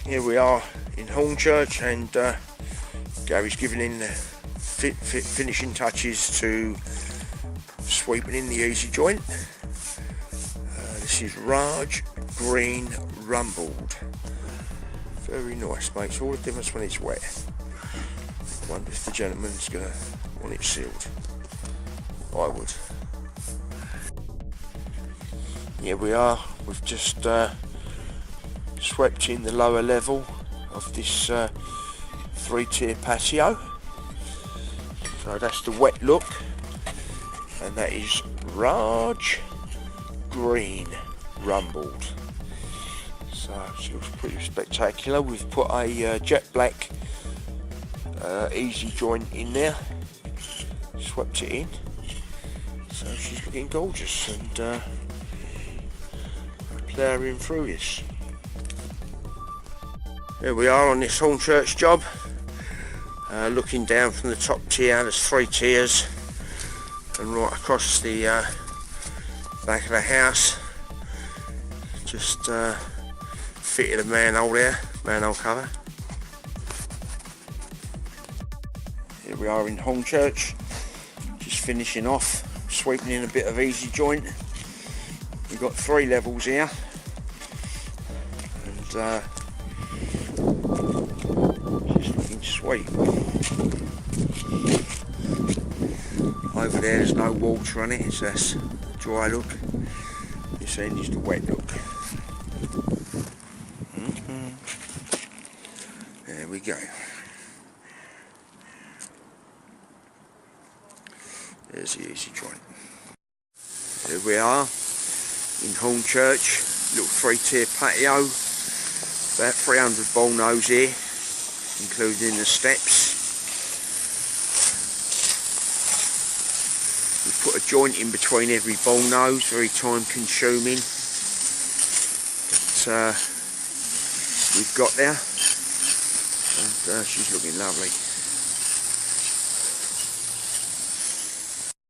Here we are in Hornchurch, and Gary's giving in the finishing touches to sweeping in the easy joint. This is Raj Green Rumbled. Very nice, makes all the difference when it's wet. Wonder if the gentleman's gonna want it sealed. I would. Here we are. We've just swept in the lower level of this 3-tier patio. So that's the wet look, and that is Raj Green Rumbled. So it was pretty spectacular. We've put a jet black easy joint in there, swept it in, so she's looking gorgeous, and ploughing through this. Here we are on this Hornchurch job, looking down from the top tier. There's 3 tiers, and right across the back of the house, just fitted a manhole there, manhole cover. Here we are in Hornchurch, just finishing off, sweeping in a bit of easy joint. We've got 3 levels here, and just looking sweet. Over there's no water on it, so that's the dry look. You're seeing is the wet look. There we go. There's the easy joint. Here we are in Hornchurch, little 3-tier patio, about 300 ball nose here, including the steps. We put a joint in between every ball nose, very time consuming, but we've got there, and she's looking lovely.